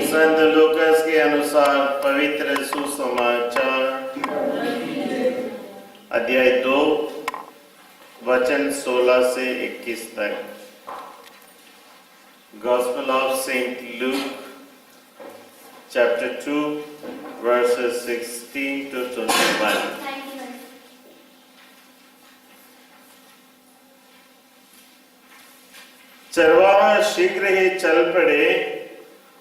संत Lucas के अनुसार पवित्र सुसमाचार अध्याय 2 वचन 16 से 21 तक। Gospel of saint Luke chapter 2 verses 16 to 21। चरवाहा शीघ्र ही चल पड़े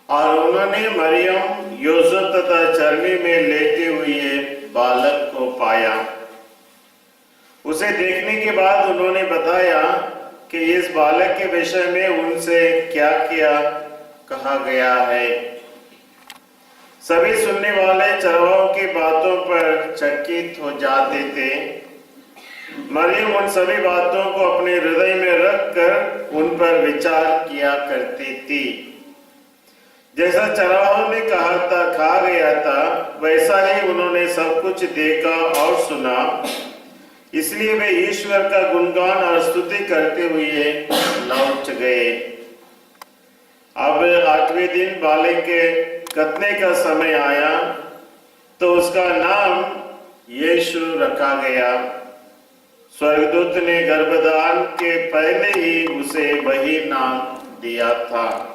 और उन्होंने मरियम, यूसुफ तथा चरनी में लेटे हुए बालक को पाया। उसे देखने के बाद उन्होंने बताया कि इस बालक के विषय में उनसे क्या क्या कहा गया है। सभी सुनने वाले चरवाहों की बातों पर चकित हो जाते थे। मरियम उन सभी बातों को अपने हृदय में रखकर उन पर विचार किया करती थी। जैसा चरवाहों ने कहा गया था, वैसा ही उन्होंने सब कुछ देखा और सुना। इसलिए वे ईश्वर का गुणगान और स्तुति करते हुए लौट गए। अब 8वें दिन बालक के कतने का समय आया तो उसका नाम यीशु रखा गया। स्वर्गदूत ने गर्भधान के पहले ही उसे वही नाम दिया था।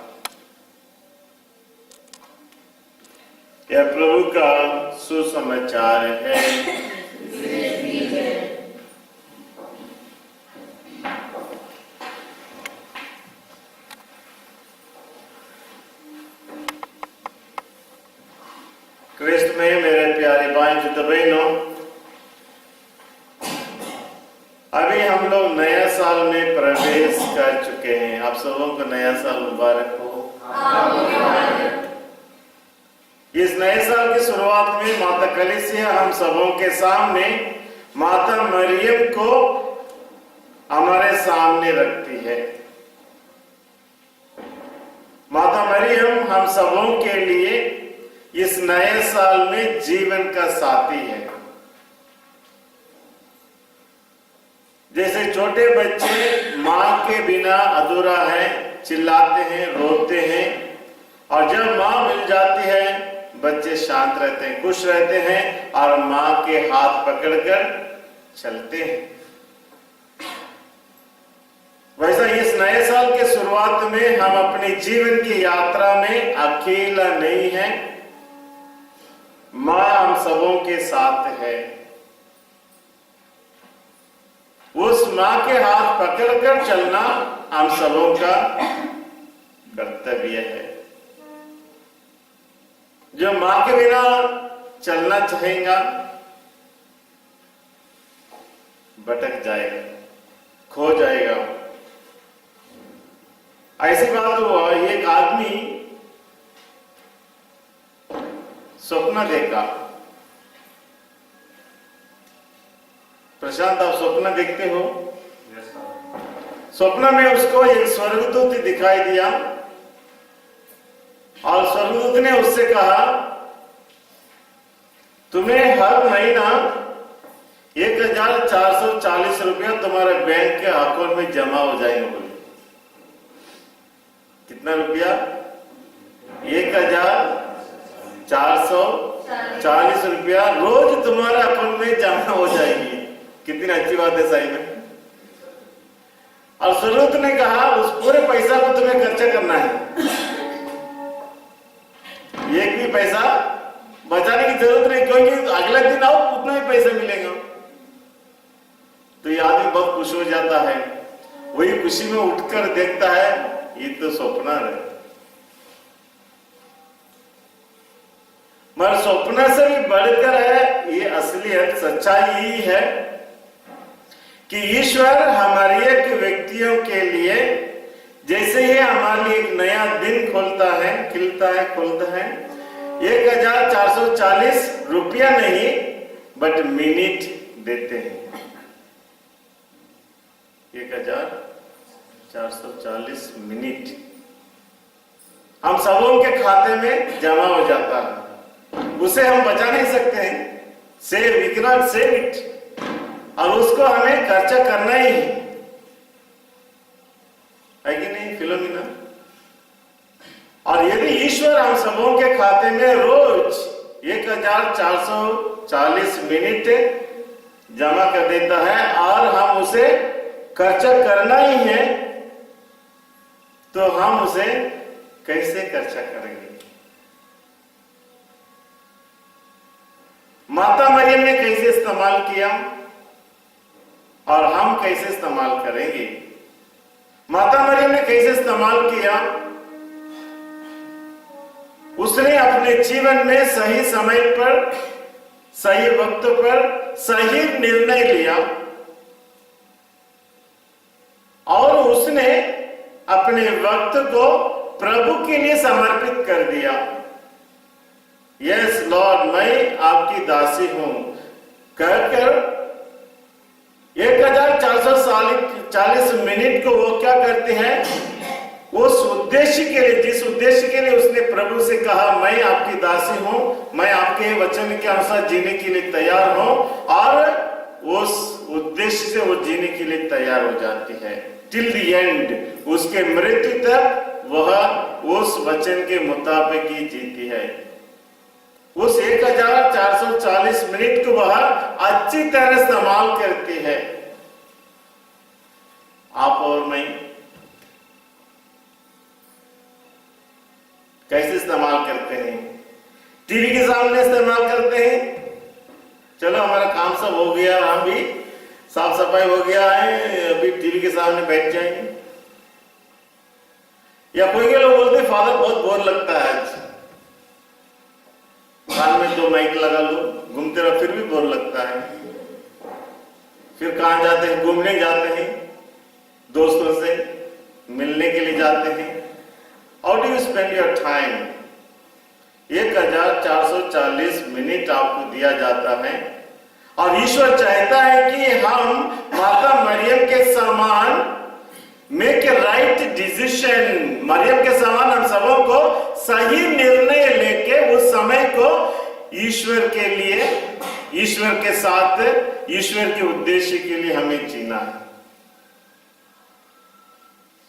यह प्रभु का सुसमाचार है। क्रिस्त में मेरे प्यारे भाई बहनों, अभी हम लोग नया साल में प्रवेश कर चुके हैं। आप सबों को नया साल मुबारक हो। इस नए साल की शुरुआत में माता कलीसिया हम सबों के सामने माता मरियम को हमारे सामने रखती है। माता मरियम हम सबों के लिए इस नए साल में जीवन का साथी है। जैसे छोटे बच्चे मां के बिना अधूरा है, चिल्लाते हैं, रोते हैं, और जब मां मिल जाती है बच्चे शांत रहते हैं, खुश रहते हैं और मां के हाथ पकड़कर चलते हैं। वैसा इस नए साल के शुरुआत में हम अपने जीवन की यात्रा में अकेला नहीं है, मां हम सबों के साथ है। उस मां के हाथ पकड़कर चलना हम सबों का कर्तव्य है। जो मां के बिना चलना चाहेगा भटक जाएगा, खो जाएगा। ऐसी बात हुआ, एक आदमी स्वप्न देखा। प्रशांत, आप स्वप्न देखते हो? स्वप्न में उसको एक स्वर्गदूत दिखाई दिया और स्वर्गदूत ने उससे कहा, तुम्हें हर महीना 1440 रुपया तुम्हारे बैंक के अकाउंट में जमा हो जाएंगे। बोले कितना रुपया? 1440 रुपया रोज तुम्हारे अकाउंट में जमा हो जाएगी। कितनी अच्छी बात है सही में। और स्वर्गदूत ने कहा, उस पूरे पैसा को तुम्हें खर्चा करना है, एक भी पैसा बचाने की जरूरत नहीं, क्योंकि अगले दिन आओ उतना ही पैसा मिलेगा। तो ये आदमी बहुत खुश हो जाता है। वही खुशी में उठकर देखता है, ये तो स्वप्न है। मगर स्वप्न से भी बढ़कर है, ये असलियत सच्चाई ही है कि ईश्वर हमारे एक व्यक्तियों के लिए जैसे ही हमारे लिए एक नया दिन खोलता है, खिलता है, खोलता है, 1440 रुपया नहीं बट मिनट देते हैं। 1440 मिनट हम सबों के खाते में जमा हो जाता है। उसे हम बचा नहीं सकते हैं, save we can not save it, और उसको हमें खर्चा करना ही है कि नहीं फिलोमिना? और और यदि ईश्वर हम सबों के खाते में रोज 1440 मिनट जमा कर देता है और हम उसे खर्चा करना ही है, तो हम उसे कैसे खर्चा करेंगे? माता मरियम ने कैसे इस्तेमाल किया और हम कैसे इस्तेमाल करेंगे? माता मरियम ने कैसे इस्तेमाल किया? उसने अपने जीवन में सही समय पर, सही वक्त पर सही निर्णय लिया और उसने अपने वक्त को प्रभु के लिए समर्पित कर दिया। यस लॉर्ड, मैं आपकी दासी हूं कहकर 1440 मिनट को वो क्या करते हैं? उस उद्देश्य के लिए, जिस उद्देश्य के लिए उसने प्रभु से कहा मैं आपकी दासी हूं, मैं आपके वचन के अनुसार जीने के लिए तैयार हूं, और उस उद्देश्य से वो जीने के लिए तैयार हो जाती है टिल द एंड। उसके मृत्यु तक वह उस वचन के मुताबिक ही जीती है। उस 1440 मिनट को वह अच्छी तरह इस्तेमाल करती है। आप और मैं कैसे इस्तेमाल करते हैं? टीवी के सामने इस्तेमाल करते हैं, चलो हमारा काम सब हो गया, हम भी साफ सफाई हो गया है, अभी टीवी के सामने बैठ जाएंगे। या कोई के लोग बोलते फादर बहुत बोर लगता है आज, कान में 2 माइक लगा लो, घूमते रहो, फिर भी बोर लगता है। फिर कहां जाते हैं? घूमने जाते हैं, दोस्तों से मिलने के लिए जाते हैं। How do you spend your time? 1440 minute आपको दिया जाता है और ईश्वर चाहता है कि हम माता मरियम के समान make a right decision. Mariam के समान हम सबों को सही निर्णय लेके उस समय को ईश्वर के लिए, ईश्वर के साथ, ईश्वर के उद्देश्य के लिए हमें जीना है।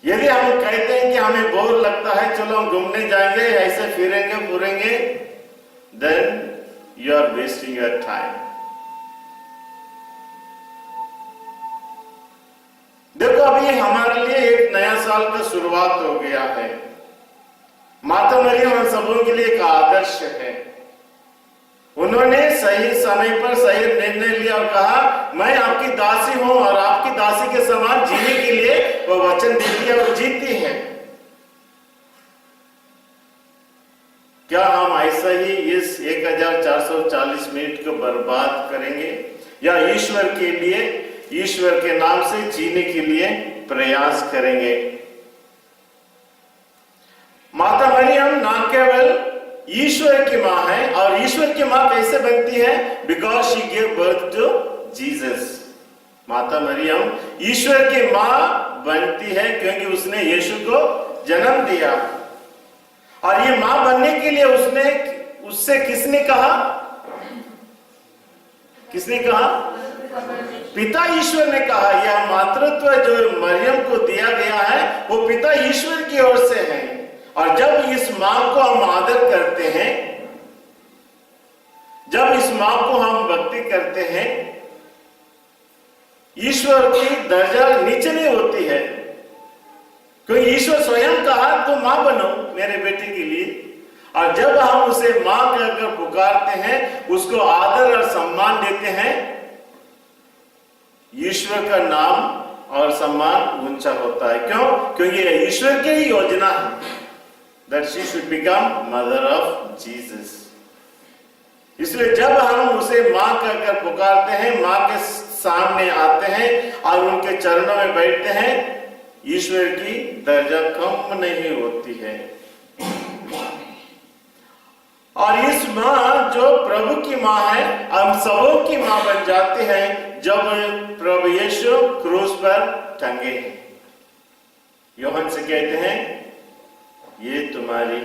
यदि हम कहते हैं कि हमें बोर लगता है, चलो हम घूमने जाएंगे, ऐसे फिरेंगे फुरेंगे, then you are wasting your time. देखो अभी हमारे लिए एक नया साल का शुरुआत हो गया है। माता मरियम हम सबों के लिए एक आदर्श है। उन्होंने सही समय पर सही निर्णय लिया और कहा मैं आपकी दासी हूं, और आपकी दासी के समान जीने के लिए वो वचन देती है और जीती है। क्या हम ऐसा ही इस 1440 मिनट को बर्बाद करेंगे या ईश्वर के लिए, ईश्वर के नाम से जीने के लिए प्रयास करेंगे? माता मरियम ना केवल ईश्वर की मां है, और ईश्वर की मां कैसे बनती है? Because she give birth to Jesus. माता मरियम ईश्वर की मां बनती है क्योंकि उसने यीशु को जन्म दिया। और ये मां बनने के लिए उससे किसने कहा? किसने कहा? पिता ईश्वर ने कहा। यह मातृत्व जो मरियम को दिया गया है वो पिता ईश्वर की ओर से है। और जब इस मां को हम आदर करते हैं, जब इस मां को हम भक्ति करते हैं, ईश्वर की दर्जा नीचे नहीं होती है, क्योंकि ईश्वर स्वयं कहा तो मां बनो मेरे बेटे के लिए। और जब हम उसे मां कहकर पुकारते हैं, उसको आदर और सम्मान देते हैं, ईश्वर का नाम और सम्मान ऊंचा होता है। क्यों? क्योंकि यह ईश्वर की ही योजना है that she should become mother of Jesus। इसलिए जब हम उसे मां कहकर पुकारते हैं, मां के सामने आते हैं और उनके चरणों में बैठते हैं, ईश्वर की दर्जा कम नहीं होती है। और इस मां जो प्रभु की मां है, हम सबों की मां बन जाती है जब प्रभु यीशु क्रूस पर टंगे हैं। यूहन्ना से कहते हैं ये तुम्हारी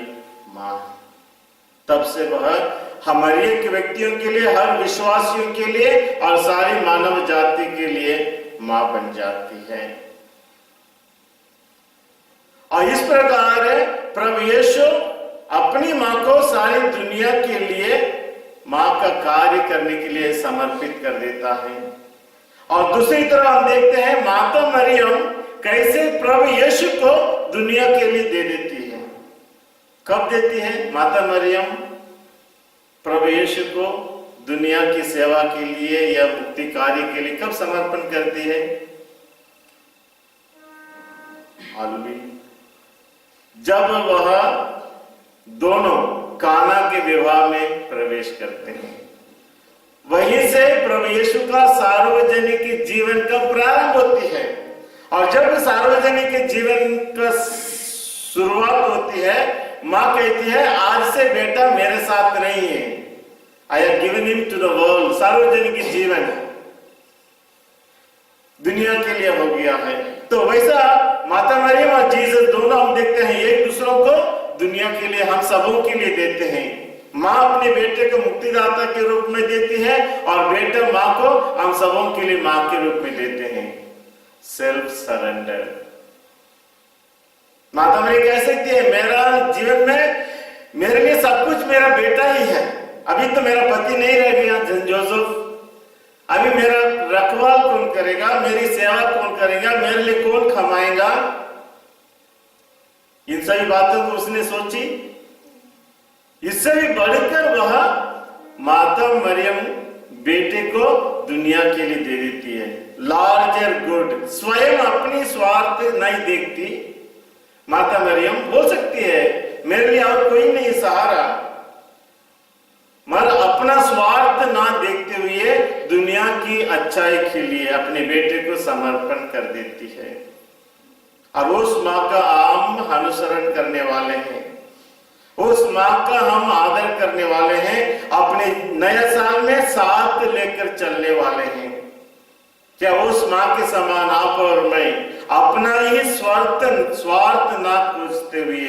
मां। तब से वह हमारे एक व्यक्तियों के लिए, हर विश्वासियों के लिए और सारी मानव जाति के लिए मां बन जाती है। और इस प्रकार प्रभु यीशु अपनी माँ को सारी दुनिया के लिए माँ का कार्य करने के लिए समर्पित कर देता है। और दूसरी तरफ हम देखते हैं माता मरियम कैसे प्रभु यीशु को दुनिया के लिए दे देती है। कब देती है माता मरियम प्रभु यीशु को दुनिया की सेवा के लिए या मुक्ति कार्य के लिए कब समर्पण करती है? जब वह दोनों काना के विवाह में प्रवेश करते हैं। वहीं से प्रभु यीशु का सार्वजनिक जीवन का प्रारंभ होती है। और जब सार्वजनिक जीवन का शुरुआत होती है, माँ कहती है आज से बेटा मेरे साथ नहीं है, I have given him to the world. सार्वजनिक जीवन दुनिया के लिए हो गया है। तो वैसा माता मरियम और जीसस दोनों हम देखते हैं एक दूसरों को दुनिया के लिए हम सबों के लिए देते हैं। माँ अपने बेटे को मुक्तिदाता के रूप में देती है और बेटा माँ को हम सबों के लिए माँ के रूप में देते हैं। Self surrender. माता मरियम कह सकती है मेरा जीवन में मेरे लिए सब कुछ मेरा बेटा ही है। अभी तो मेरा पति नहीं रह गया जोसेफ, अभी मेरा रखवाल कौन करेगा, मेरी सेवा कौन करेगा, मेरे लिए कौन कमाएगा। इन सभी बातों को उसने सोची। इससे भी बढ़कर वह माता मरियम बेटे को दुनिया के लिए दे देती है। लार्जर गुड, स्वयं अपनी स्वार्थ नहीं देखती। माता मरियम बोल सकती है मेरे लिए और कोई नहीं सहारा, मगर अपना स्वार्थ ना देखते हुए दुनिया की अच्छाई के लिए अपने बेटे को समर्पण कर देती है। और उस माँ का हम अनुसरण करने वाले हैं, उस माँ का हम आदर करने वाले हैं, अपने नए साल में साथ लेकर चलने वाले हैं। क्या उस माँ के समान आप और मैं अपना ही स्वार्थ ना खोजते हुए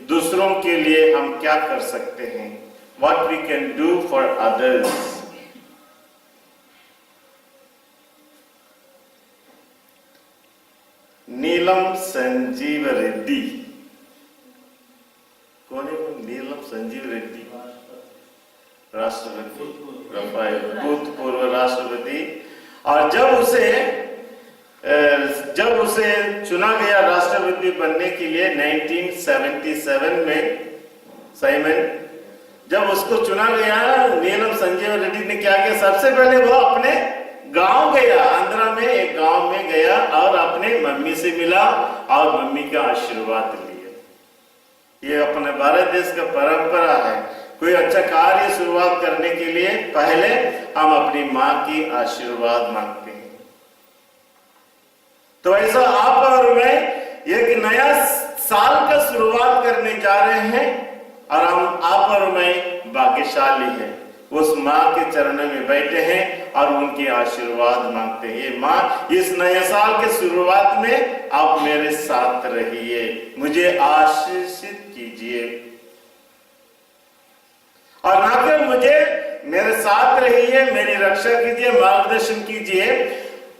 दूसरों के लिए हम क्या कर सकते हैं? What we can do for others. नीलम संजीव रेड्डी, कौन है वो नीलम संजीव रेड्डी? राष्ट्रपति, भूतपूर्व राष्ट्रपति। और जब उसे चुना गया राष्ट्रपति बनने के लिए 1977 में, साइमन जब उसको चुना गया, नीलम संजीव रेड्डी ने क्या किया? सबसे पहले वो अपने गांव गया, आंध्रा में एक गांव में गया और अपने मम्मी से मिला और मम्मी का आशीर्वाद लिया। ये अपने भारत देश का परंपरा है, कोई अच्छा कार्य शुरुआत करने के लिए पहले हम अपनी माँ की आशीर्वाद मांगते हैं। तो ऐसा आप और मैं एक नया साल का शुरुआत करने जा रहे हैं और हम आप और मैं भाग्यशाली हैं, उस माँ के चरणों में बैठे हैं और उनके आशीर्वाद मांगते हैं। ये माँ इस नए साल के शुरुआत में आप मेरे साथ रहिए, मुझे आशीषित कीजिए और ना केवल मुझे मेरे साथ रहिए, मेरी रक्षा कीजिए, मार्गदर्शन कीजिए।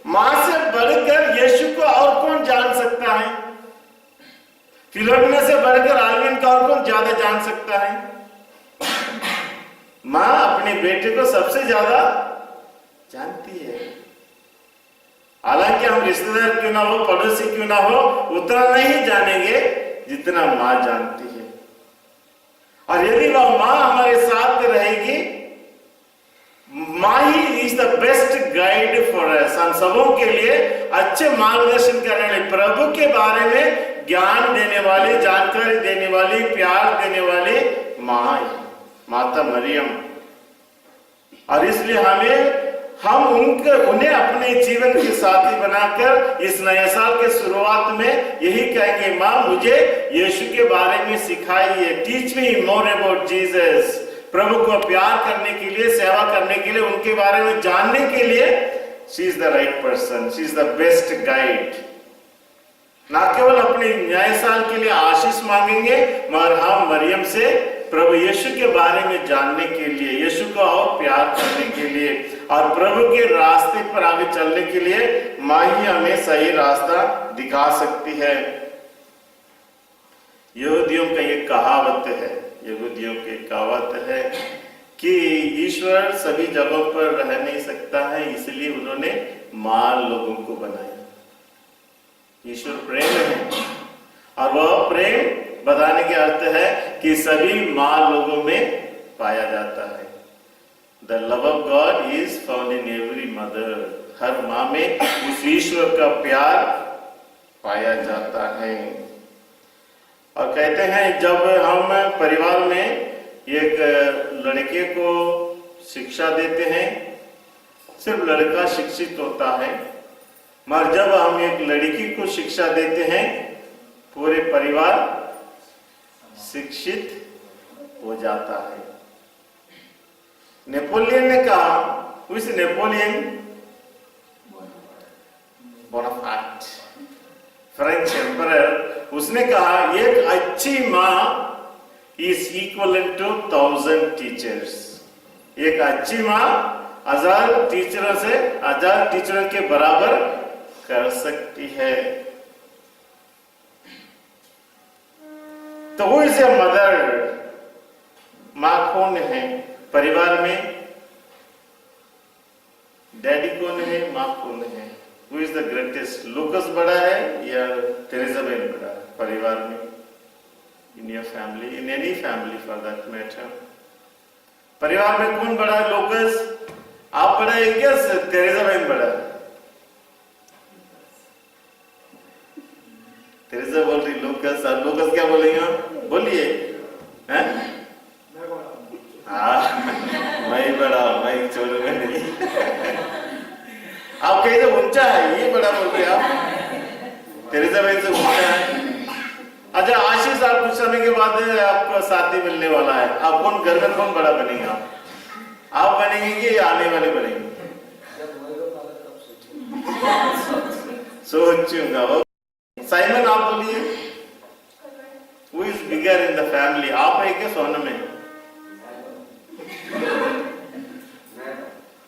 माँ से बढ़कर यीशु को और कौन जान सकता है? फिलोमिना से बढ़कर आलविन का और कौन ज्यादा जान सकता है? माँ अपने बेटे को सबसे ज्यादा जानती है। हालांकि हम रिश्तेदार क्यों ना हो, पड़ोसी क्यों ना हो, उतना नहीं जानेंगे जितना माँ जानती है। और यदि वह माँ हमारे साथ रहेगी, माँ he is the best guide for us. हम सबों के लिए अच्छे मार्गदर्शन करने वाले, प्रभु के बारे में ज्ञान देने वाली, जानकारी देने वाली, प्यार देने वाली माँ, माता मरियम। और इसलिए हम उन्हें अपने जीवन के साथी बनाकर इस नए साल के शुरुआत में यही कहेंगे, माँ मुझे यीशु के बारे में सिखाइए, teach me more about Jesus. प्रभु को प्यार करने के लिए, सेवा करने के लिए, उनके बारे में जानने के लिए she is the right person, she is the best guide. ना केवल अपने नए साल के लिए आशीष मांगेंगे, मगर हम मरियम से प्रभु यीशु के बारे में जानने के लिए, यीशु को और प्यार करने के लिए और प्रभु के रास्ते पर आगे चलने के लिए माँ ही हमें सही रास्ता दिखा सकती है। यहूदियों का ये कहावत है, यहूदी यहूदियों की कहावत है कि ईश्वर सभी जगहों पर रह नहीं सकता है, इसलिए उन्होंने महान लोगों को बनाया। ईश्वर प्रेम है और वह प्रेम बताने के अर्थ है कि सभी माँ लोगों में पाया जाता है। The love of God is found in every mother. हर माँ में उस ईश्वर का प्यार पाया जाता है। और कहते हैं जब हम परिवार में एक लड़के को शिक्षा देते हैं, सिर्फ लड़का शिक्षित होता है, मगर जब हम एक लड़की को शिक्षा देते हैं पूरे परिवार शिक्षित हो जाता है। नेपोलियन ने कहा, who is Napoleon? Bonaparte, French emperor. उसने कहा एक अच्छी माँ इज इक्वलेंट टू 1000 टीचर्स। एक अच्छी माँ 1000 टीचरों के बराबर कर सकती है। तो वो इसे मदर, माँ कौन है परिवार में? डैडी कौन है, माँ कौन है? Who is the greatest? लूकस बड़ा है या तेरेसा बहन बड़ा है परिवार में? In your family, in any family for that matter. परिवार में कौन बड़ा है? लूकस आप बड़ा है क्या तेरेसा बहन बड़ा है? तेरेसा बोल रही लूकस, और लूकस क्या बोलेंगे? बोलिए। हैं? मैं बड़ा, मैं छोड़ूंगा नहीं। आप कहीं से ऊंचा है, ये बड़ा बोल रहे आप? तेरेसा बहन से ऊंचा है। अच्छा आशीष, आप कुछ समय के बाद आपको शादी मिलने वाला है, आप कौन घर में कौन बड़ा बनेंगे? आप बनेंगे कि आने वाले बनेंगे? सोचूंगा। साइमन आप बोलिए, who is bigger in the family? आप है क्या सोने में?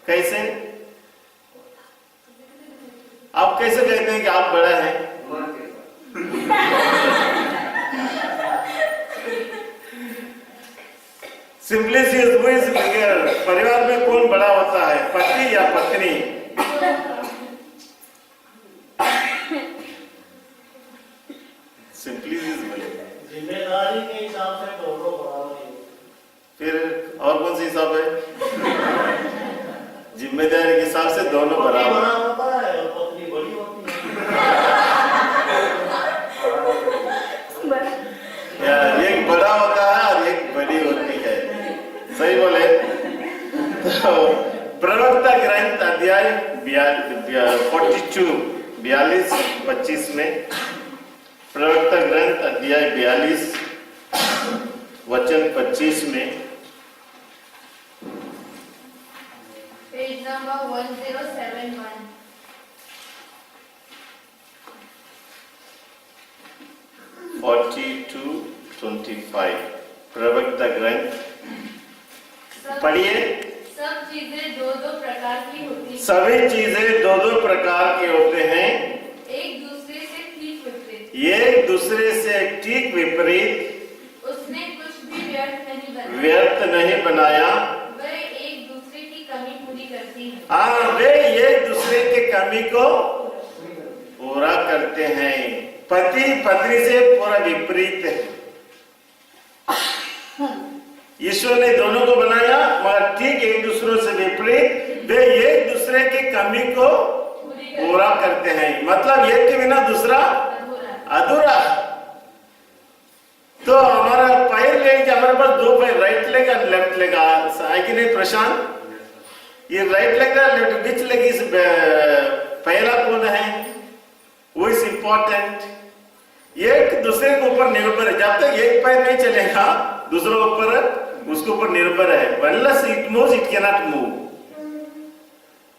कैसे आप कैसे कहते हैं कि आप बड़ा हैं? Simply see who is bigger? परिवार में कौन बड़ा होता है, पति या पत्नी? सिंपली जिम्मेदारी के हिसाब से दोनों बराबर है। फिर और कौन सी हिसाब है? जिम्मेदारी के हिसाब से दोनों बराबर होता है और पत्नी बड़ी होती है। एक बड़ा होता है और एक बड़ी होती है। सही बोले? तो प्रवक्ता ग्रंथ अध्याय 42-25 में, प्रवक्ता ग्रंथ अध्याय 42 वचन 25 में, पेज नंबर 1071। 42-25 प्रवक्ता ग्रंथ पढ़िए। सब चीजें दो दो प्रकार की होती हैं। सभी चीजें दो दो प्रकार के होते हैं, एक दूसरे से ठीक विपरीत। एक दूसरे से ठीक विपरीत। उसने कुछ भी व्यर्थ नहीं बनाया। वे एक दूसरे की कमी पूरी करती हैं। हाँ, वे एक दूसरे के कमी को पूरा करते हैं। पति पत्नी से पूरा विपरीत है। ईश्वर ने दोनों को बनाया मगर ठीक एक दूसरों से विपरीत। वे एक दूसरे की कमी को पूरा करते हैं। मतलब एक के बिना दूसरा अधूरा। तो हमारा पैर लेंगे, हमारे पास दो पैर, राइट लेग और लेफ्ट लेग है कि नहीं प्रशांत? ये राइट लेग है, लेफ्ट बीच लेग इस पहला कौन है? वो इज इंपॉर्टेंट। एक दूसरे के ऊपर निर्भर है। जब तक एक पैर नहीं चलेगा दूसरों ऊपर उसके ऊपर निर्भर है। unless it moves it cannot move।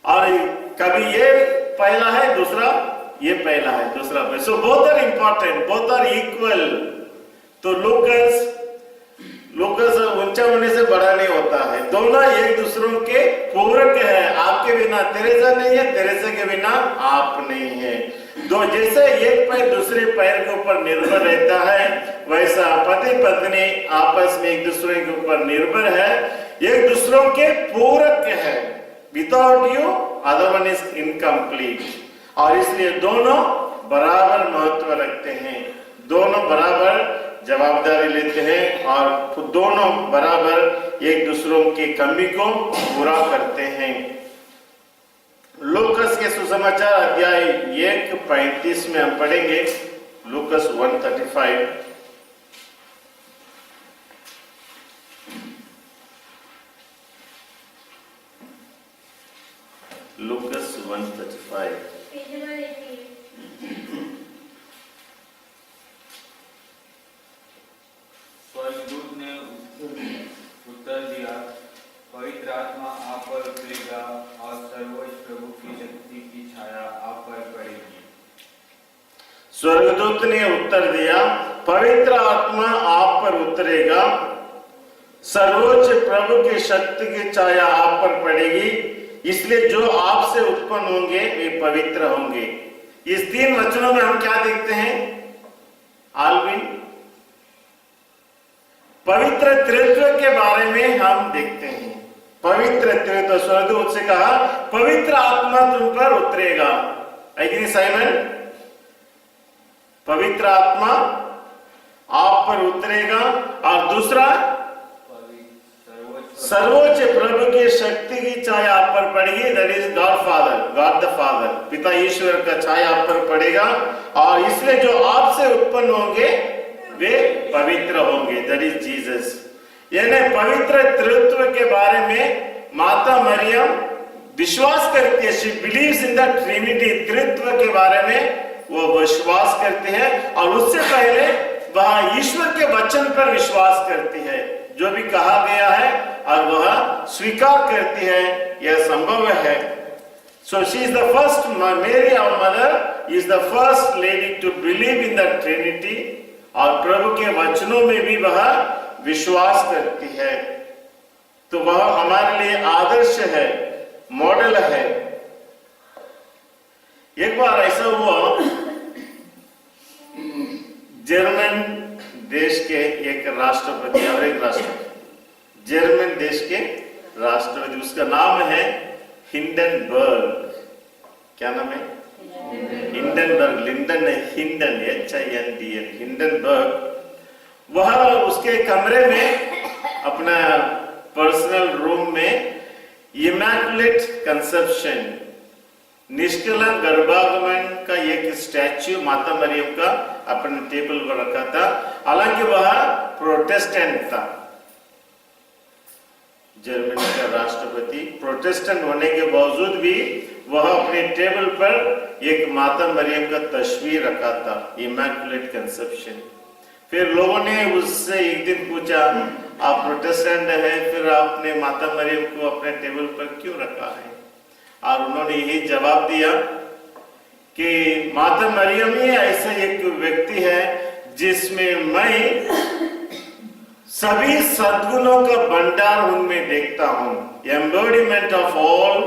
और कभी ये पहला है दूसरा, ये पहला है दूसरा पहला। so both are important, both are equal। तो लूकस ऊंचा होने से बड़ा नहीं होता है। दोनों एक दूसरों के पूरक है। आपके बिना तेरेसा नहीं है, तेरेसा के बिना आप नहीं है। दो जैसे एक पैर दूसरे पैर के ऊपर निर्भर रहता है, वैसा पति पत्नी आपस में एक दूसरे के ऊपर निर्भर है, एक दूसरों के पूरक है। Without you other one is incomplete. और इसलिए दोनों बराबर महत्व रखते हैं, दोनों बराबर जवाबदारी लेते हैं और दोनों बराबर एक दूसरों की कमी को पूरा करते हैं। लूकस के सुसमाचार अध्याय 1:35 में हम पढ़ेंगे। लूकस 1:35। लूकस 1:35। स्वर्गदूत ने उत्तर दिया, पवित्र आत्मा आप पर उतरेगा और सर्वोच्च प्रभु की शक्ति की छाया आप पर पड़ेगी। स्वर्गदूत ने उत्तर दिया, पवित्र आत्मा आप पर उतरेगा, सर्वोच्च प्रभु की शक्ति की छाया आप पर पड़ेगी, इसलिए जो आपसे उत्पन्न होंगे वे पवित्र होंगे। इस 3 वचनों में हम क्या देखते हैं? आलविन, पवित्र त्रित्व के बारे में हम देखते हैं। पवित्र त्रित्व, स्वर्गदूत से कहा पवित्र आत्मा तुम पर उतरेगा, है कि नहीं साइमन? पवित्र आत्मा आप पर उतरेगा और दूसरा सर्वोच्च प्रभु की शक्ति की छाया आप पर पड़ेगी, that is God father, God the father, पिता ईश्वर का छाया आप पर पड़ेगा और इसलिए जो आपसे उत्पन्न होंगे वे पवित्र होंगे, दैट इज जीसस। यानी पवित्र त्रित्व के बारे में माता मरियम विश्वास करती है, she believes in the trinity, त्रित्व के बारे में वो विश्वास करती है और उससे पहले वह ईश्वर के वचन पर विश्वास करती है, जो भी कहा गया है और वह स्वीकार करती है, यह संभव है। So she is the first, Mary our mother is the first lady to believe in the Trinity और प्रभु के वचनों में भी वह विश्वास करती है। तो वह हमारे लिए आदर्श है, मॉडल है। एक बार ऐसा हुआ, जर्मन देश के एक राष्ट्रपति और एक राष्ट्रपति, जर्मन देश के राष्ट्रपति, उसका नाम है हिंडनबर्ग। क्या नाम है? हिंडनबर्ग, लिंडन नहीं, हिंडन, HINDN, हिंडनबर्ग। वह उसके कमरे में अपना पर्सनल रूम में इमैकुलेट कंसेप्शन, निष्कलंक गर्भागमन का एक स्टैच्यू माता मरियम का अपने टेबल पर रखा था। हालांकि वह प्रोटेस्टेंट था, जर्मनी का राष्ट्रपति प्रोटेस्टेंट होने के बावजूद भी वह अपने टेबल पर एक माता मरियम का तस्वीर रखा था, इमैकुलेट कंसेप्शन। फिर लोगों ने उससे एक दिन पूछा, आप प्रोटेस्टेंट हैं, फिर आपने माता मरियम को अपने टेबल पर क्यों रखा है? और उन्होंने यही जवाब दिया कि माता मरियम ही ऐसा एक व्यक्ति है जिसमें मैं सभी सद्गुणों का भंडार उनमें देखता हूं, embodiment of all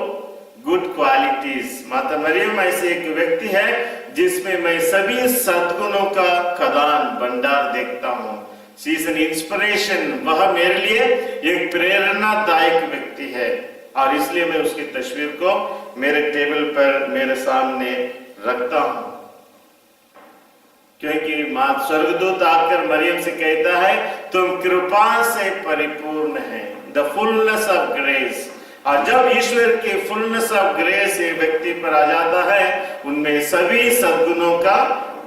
good qualities. माता मरियम ऐसे एक व्यक्ति है जिसमें मैं सभी सद्गुणों का खदान भंडार देखता हूं। शी इज एन इंस्पिरेशन, वह मेरे लिए एक प्रेरणादायक व्यक्ति है और इसलिए मैं उसकी तस्वीर को मेरे टेबल पर मेरे सामने रखता हूं। क्योंकि मां स्वर्गदूत आकर मरियम से कहता है, तुम कृपा से परिपूर्ण है, द फुलनेस ऑफ ग्रेस। और जब ईश्वर की फुलनेस ऑफ ग्रेस एक व्यक्ति पर आ जाता है, उनमें सभी सद्गुणों का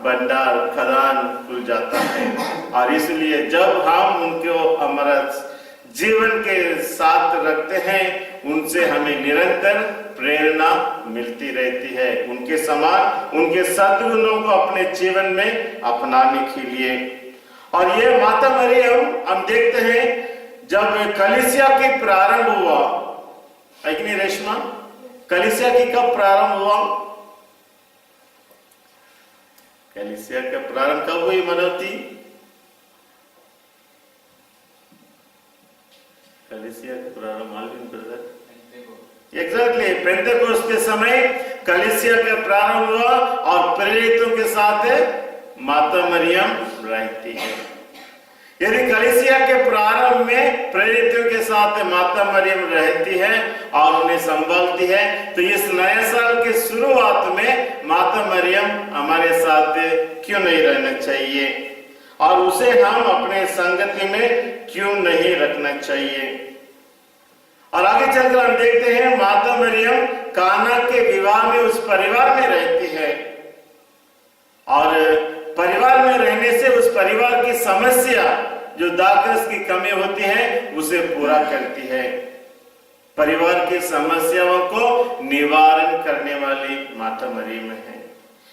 भंडार खदान खुल जाता है। और इसलिए जब हम उनको हमारा जीवन के साथ रखते हैं, उनसे हमें निरंतर प्रेरणा मिलती रहती है, उनके समान उनके सद्गुणों को अपने जीवन में अपनाने के लिए। और ये माता मरियम हम देखते हैं जब कलीसिया की प्रारंभ हुआ, है कि नहीं रेशमा? कलीसिया की कब प्रारंभ हुआ? कलीसिया का प्रारंभ कब हुई मनोती? कलीसिया का प्रारंभ मालूम ब्रदर? एग्जैक्टली पेंटेकोस्ट के समय कलीसिया का प्रारंभ हुआ और प्रेरितों के साथ माता मरियम रहती है। यदि कलीसिया के प्रारंभ में प्रेरितों के साथ माता मरियम रहती है और उन्हें संभालती है, तो इस नए साल के शुरुआत में माता मरियम हमारे साथ क्यों नहीं रहना चाहिए और उसे हम अपने संगति में क्यों नहीं रखना चाहिए। और आगे चलकर हम देखते हैं माता मरियम काना के विवाह में उस परिवार में रहती है और परिवार में रहने से उस परिवार की समस्या जो दाखरस की कमी होती है उसे पूरा करती है। परिवार की समस्याओं को निवारण करने वाली माता मरियम है।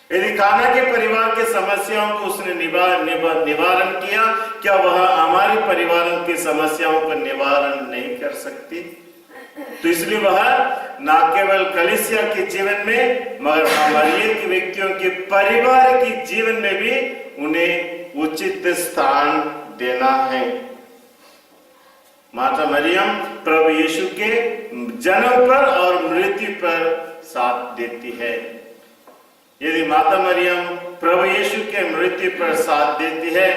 यदि काना के परिवार के समस्याओं को उसने निवारण किया, क्या वह हमारे परिवारों की समस्याओं का निवारण नहीं कर सकती? तो इसलिए वह न केवल कलीसिया के जीवन में मगर हमारे के व्यक्तियों के परिवार के जीवन में भी उन्हें उचित स्थान देना है। माता मरियम प्रभु यीशु के जन्म पर और मृत्यु पर साथ देती है। यदि माता मरियम प्रभु यीशु के मृत्यु पर साथ देती है,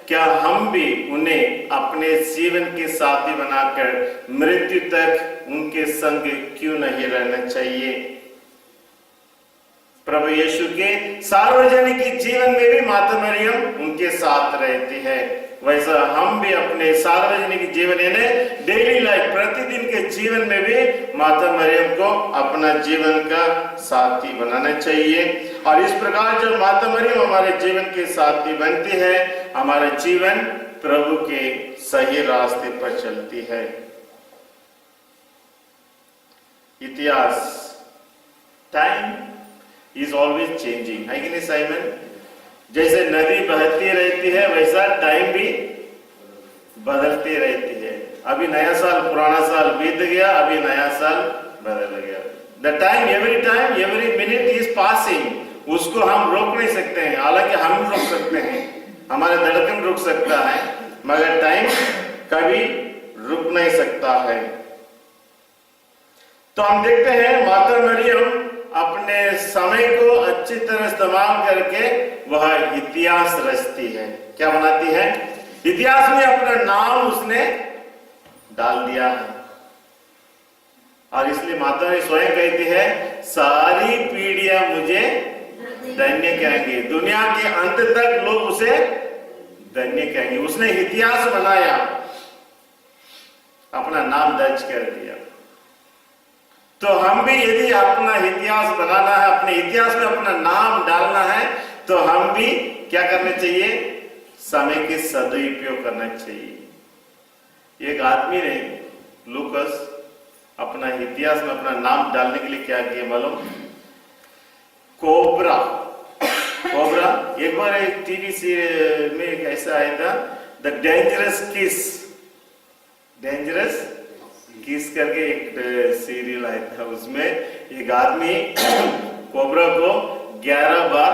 क्या हम भी उन्हें अपने जीवन के साथी बनाकर मृत्यु तक उनके संग क्यों नहीं रहना चाहिए? प्रभु यीशु के सार्वजनिक जीवन में भी माता मरियम उनके साथ रहती है। वैसा हम भी अपने सार्वजनिक जीवन यानी डेली लाइफ प्रतिदिन के जीवन में भी माता मरियम को अपना जीवन का साथी बनाना चाहिए। और इस प्रकार जब माता मरियम हमारे जीवन के साथी बनती है, हमारा जीवन प्रभु के सही रास्ते पर चलती है। इतिहास, टाइम इज ऑलवेज चेंजिंग, है कि नहीं साइमन? जैसे नदी बहती रहती है वैसा टाइम भी बदलती रहती है। अभी नया साल पुराना साल बीत गया, अभी नया साल बदल गया। The time every minute is passing. उसको हम रोक नहीं सकते हैं, हालांकि हम रोक सकते हैं, हमारा धड़कन रुक सकता है, मगर टाइम कभी रुक नहीं सकता है। तो हम देखते हैं माता मरियम अपने समय को अच्छी तरह इस्तेमाल करके वह इतिहास रचती है। क्या बनाती है? इतिहास में अपना नाम उसने डाल दिया है। और इसलिए माता ने स्वयं कहती है, सारी पीढ़ियां मुझे धन्य कहेंगे, दुनिया के अंत तक लोग उसे धन्य कहेंगे। उसने इतिहास बनाया, अपना नाम दर्ज कर दिया। तो हम भी यदि अपना इतिहास बनाना है, अपने इतिहास में अपना नाम डालना है, तो हम भी क्या करना चाहिए? समय के सदुपयोग करना चाहिए। एक आदमी ने लूकस अपना इतिहास में अपना नाम डालने के लिए क्या किया मालूम? कोबरा एक बार एक टीवी सीरियल में एक ऐसा आया था, द डेंजरस किस करके एक सीरियल आया था। उसमें एक आदमी कोबरा को 11 बार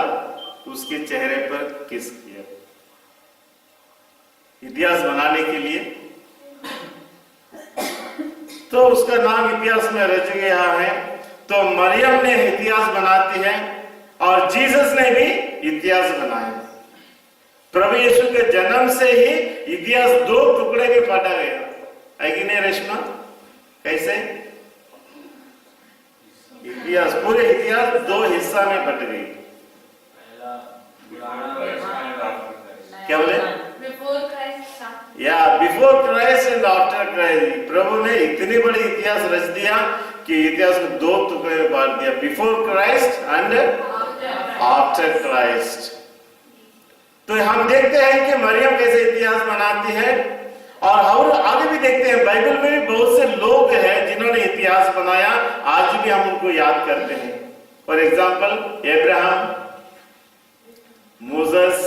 उसके चेहरे पर किस किया, इतिहास बनाने के लिए। तो उसका नाम इतिहास में रच गया है। तो मरियम ने इतिहास बनाती है और जीसस ने भी इतिहास बनाया। प्रभु यीशु के जन्म से ही इतिहास 2 टुकड़े में बांटा गया, है कि नहीं रेशमा? कैसे? इतिहास, पूरे इतिहास 2 हिस्सा में बट गई। क्या बोले? Before Christ and after Christ. प्रभु ने इतनी बड़ी इतिहास रच दिया कि इतिहास को 2 टुकड़े में बांट दिया, before Christ and after Christ. तो हम देखते हैं कि मरियम कैसे इतिहास बनाती है। और आगे भी देखते हैं, बाइबल में भी बहुत से लोग हैं जिन्होंने इतिहास बनाया, आज भी हम उनको याद करते हैं। For example Abraham, Moses,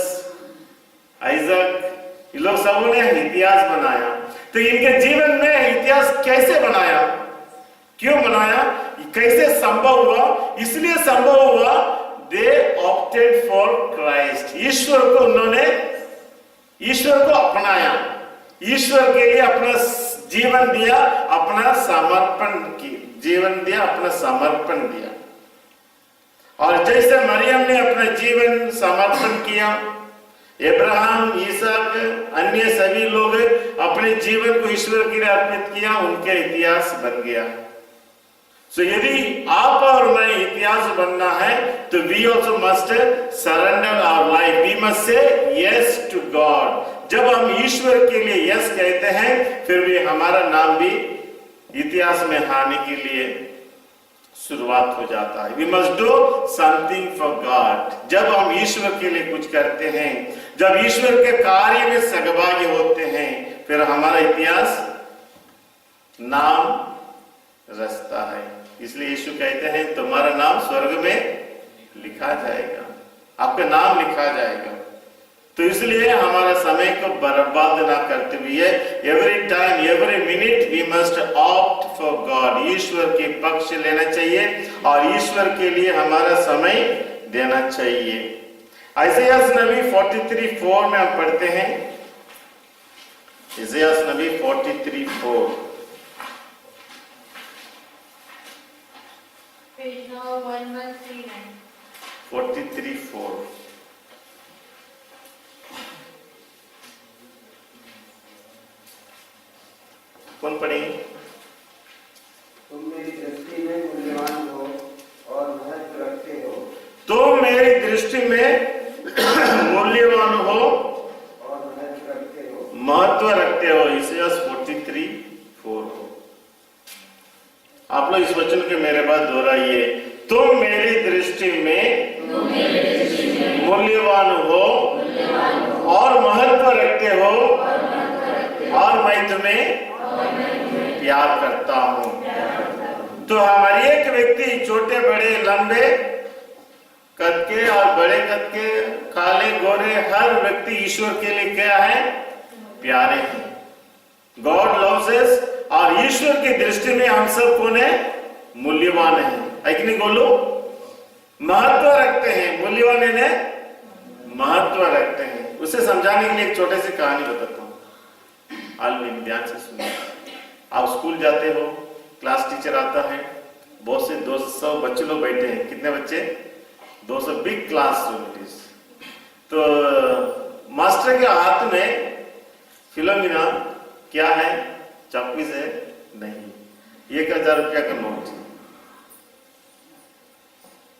Isaac, ये लोग सबों ने इतिहास बनाया। तो इनके जीवन में इतिहास कैसे बनाया, क्यों बनाया, कैसे संभव हुआ? इसलिए संभव हुआ, दे ऑप्टेड फॉर क्राइस्ट। ईश्वर को अपनाया, ईश्वर के लिए अपना जीवन दिया, अपना समर्पण दिया। और जैसे मरियम ने अपना जीवन समर्पण किया, अब्राहम, इसहाक, अन्य सभी लोग अपने जीवन को ईश्वर के लिए अर्पित किया, उनके इतिहास बन गया। सो यदि आप और मैं इतिहास बनना है तो we also must surrender our life, we must say yes to God. जब हम ईश्वर के लिए यस कहते हैं फिर भी हमारा नाम भी इतिहास में आने के लिए शुरुआत हो जाता है। We must do something for God. जब हम ईश्वर के लिए कुछ करते हैं, जब ईश्वर के कार्य में सहभागी होते हैं, फिर हमारा इतिहास नाम रचता है। इसलिए यीशु कहते हैं तुम्हारा नाम स्वर्ग में लिखा जाएगा, आपका नाम लिखा जाएगा। तो इसलिए हमारा समय को बर्बाद ना करते हुए every time every minute we must opt for God, ईश्वर के पक्ष लेना चाहिए और ईश्वर के लिए हमारा समय देना चाहिए। इसाइया नबी 43:4 में हम पढ़ते हैं, इसाइया नबी 43:4, पेज नंबर 1139, 43:4। कौन पढ़ेंगे? तुम मेरी दृष्टि में मूल्यवान हो और महत्व रखते हो। तुम मेरी दृष्टि में मूल्यवान हो और महत्व रखते हो। महत्व रखते हो। इसाइया 43:4 हो। आप लोग इस वचन के मेरे पास दोहराइए। तुम मेरी दृष्टि में मूल्यवान हो और महत्व रखते हो और मैं तुम्हें प्यार करता हूं। तो हमारी एक व्यक्ति छोटे बड़े लंबे कद के और बड़े कद के, काले गोरे, हर व्यक्ति ईश्वर के लिए क्या है? प्यारे हैं। गॉड लव्स अस और ईश्वर की दृष्टि में हम सब कौन है? मूल्यवान है। नहीं बोलो, महत्व रखते हैं। मूल्यवान है, महत्व रखते हैं। उसे समझाने के लिए एक छोटे सी कहानी बताता हूँ। आलमीन ध्यान से सुनिए। आप स्कूल जाते हो, क्लास टीचर आता है, बहुत से 200 बच्चे लोग बैठे हैं। कितने बच्चे? 200, big class room it is. तो मास्टर के हाथ में फिलोमिना क्या है? चाकू है? नहीं, 1000 रुपया का नोट।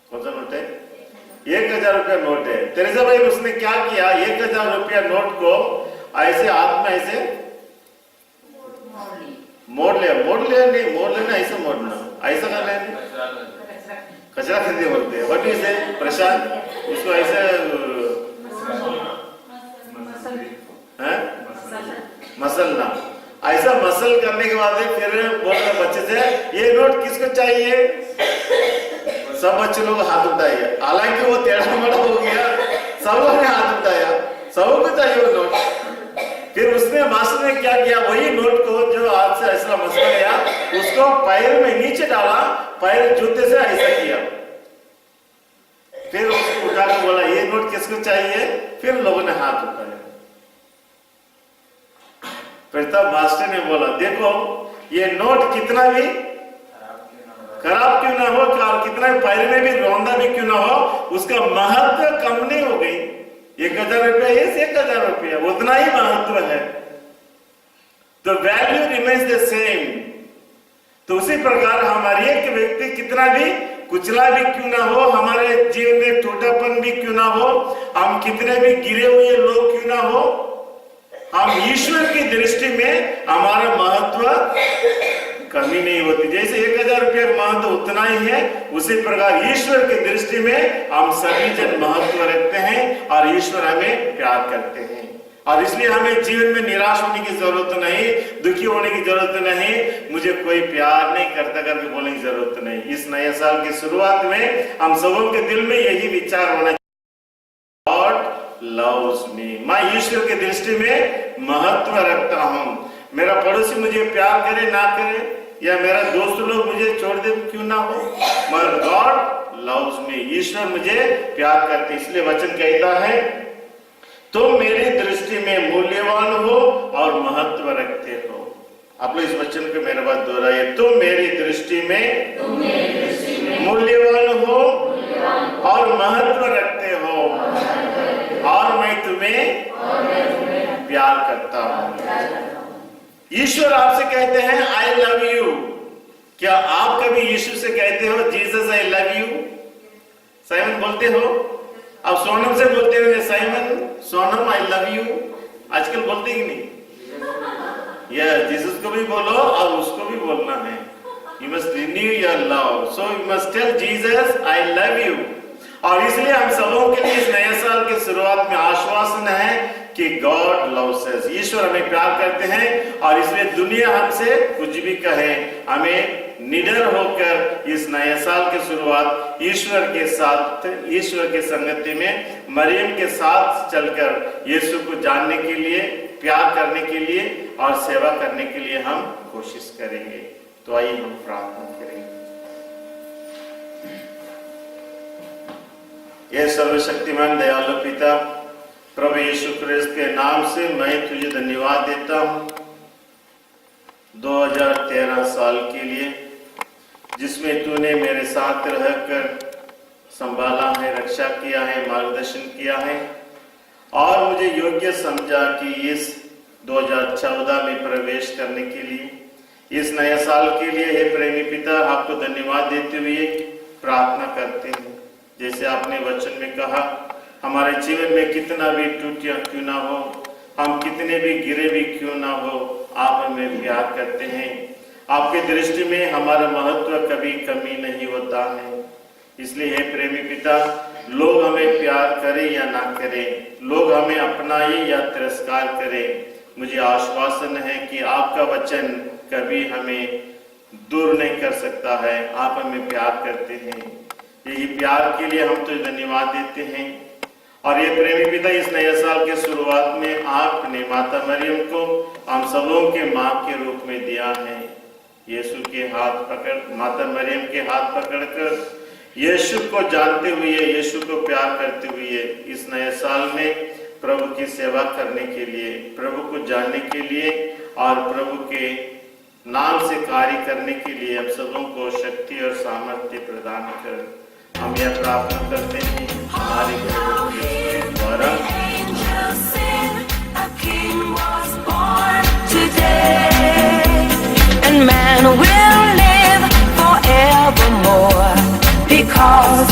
कौन सा नोट है? 1000 रुपया नोट है। तेरेसा भाई उसने क्या किया? 1000 रुपया नोट को ऐसे हाथ में ऐसे मोड़ लिया नहीं, मोड़ लेना, ऐसा मोड़ना, ऐसा कर लेना, कचरा खरीदे बोलते हैं। व्हाट इज इट प्रशांत? उसको ऐसे मसलना, ऐसा मसल करने के बाद फिर बोलना बच्चे से, ये नोट किसको चाहिए? सब बच्चे लोग हाथ उठाए। हालांकि वो 13 बड़ा हो गया, सब लोगों ने हाथ उठाया, सबको चाहिए वो नोट। फिर उसने मास्टर ने क्या किया? वही नोट को जो हाथ से ऐसा मसल गया, उसको पैर में नीचे डाला, पैर जूते से ऐसा किया, फिर उसको उठा के बोला ये नोट किसको चाहिए? फिर लोगों ने हाथ उठाया। फिर तब मास्टर ने बोला देखो ये नोट कितना भी खराब क्यों ना हो, कितना भी पैर में भी रौंदा भी क्यों ना हो, उसका महत्व कम नहीं हो गई। 1000 रुपया, 1000 रुपया, उतना ही महत्व है। तो वैल्यू रिमेन्स द सेम। तो उसी प्रकार हमारी एक व्यक्ति कितना भी कुचला भी क्यों ना हो, हमारे जीवन में टूटापन भी क्यों ना हो, हम कितने भी गिरे हुए लोग क्यों ना हो, हम ईश्वर की दृष्टि में हमारा महत्व कमी नहीं होती। जैसे 1000 रुपया का महत्व उतना ही है, उसी प्रकार ईश्वर की दृष्टि में हम सभी जन महत्व रखते हैं और ईश्वर हमें प्यार करते हैं। और इसलिए हमें जीवन में निराश होने की जरूरत नहीं, दुखी होने की जरूरत नहीं, मुझे कोई प्यार नहीं करता करके बोलने की जरूरत नहीं। इस नए साल की शुरुआत में हम सबों के दिल में यही विचार होना चाहिए, गॉड लव्स मी। मैं ईश्वर की दृष्टि में महत्व रखता हूं। मेरा पड़ोसी मुझे प्यार करे ना करे, या मेरा दोस्त लोग मुझे छोड़ दे क्यों ना हो, मगर गॉड लव्स मी, ईश्वर मुझे प्यार करते। इसलिए वचन कहता है तुम मेरी दृष्टि में मूल्यवान हो और महत्व रखते हो। आप लोग इस वचन को मेरे पास दोहराइए। तुम मेरी दृष्टि में मूल्यवान हो और महत्व रखते हो और मैं तुम्हें प्यार करता हूं। ईश्वर आपसे कहते हैं आई लव यू। क्या आप कभी यीशु से कहते हो Jesus I love you? Simon बोलते हो? अब सोनम से बोलते हुए Simon Sonam I love you आजकल बोलते ही नहीं। यह जीसस को भी बोलो और उसको भी बोलना है। You must renew your love, so you must tell Jesus I love you. और इसलिए हम सबों के लिए इस नए साल की शुरुआत में आश्वासन है कि गॉड लव्स अस, ईश्वर हमें प्यार करते हैं। और इसलिए दुनिया हमसे कुछ भी कहे, हमें निडर होकर इस नए साल की शुरुआत ईश्वर के साथ, ईश्वर के संगति में मरियम के साथ चलकर यीशु को जानने के लिए, प्यार करने के लिए और सेवा करने के लिए हम कोशिश करेंगे। तो आइए हम प्रार्थना करेंगे। ये सर्वशक्तिमान दयालु पिता, प्रभु यीशु क्रिस्त के नाम से मैं तुझे धन्यवाद देता हूं 2013 साल के लिए, जिसमें तूने मेरे साथ रहकर संभाला है, रक्षा किया है, मार्गदर्शन किया है और मुझे योग्य समझा कि इस 2014 में प्रवेश करने के लिए, इस नए साल के लिए हे प्रेमी पिता आपको धन्यवाद देते हुए प्रार्थना करते हैं। जैसे आपने वचन में कहा, हमारे जीवन में कितना भी टूटिया क्यों ना हो, हम कितने भी गिरे भी क्यों ना हो, आप हमें प्यार करते हैं। आपकी दृष्टि में हमारा महत्व कभी कमी नहीं होता है। इसलिए हे प्रेमी पिता, लोग हमें प्यार करें या ना करें, लोग हमें अपनाए या तिरस्कार करें, मुझे आश्वासन है कि आपका वचन कभी हमें दूर नहीं कर सकता है। आप हमें प्यार करते हैं। यही प्यार के लिए हम तो धन्यवाद देते हैं। और ये प्रेमी पिता, इस नए साल के शुरुआत में आपने माता मरियम को हम सबों के माँ के रूप में दिया है। यीशु के हाथ पकड़, माता मरियम के हाथ पकड़कर यीशु को जानते हुए, यीशु को प्यार करते हुए इस नए साल में प्रभु की सेवा करने के लिए, प्रभु को जानने के लिए और प्रभु के नाम से कार्य करने के लिए हम सबों को शक्ति और सामर्थ्य प्रदान कर, हम यह प्रार्थना करते हैं हमारे प्रभु के द्वारा। And man will live forevermore because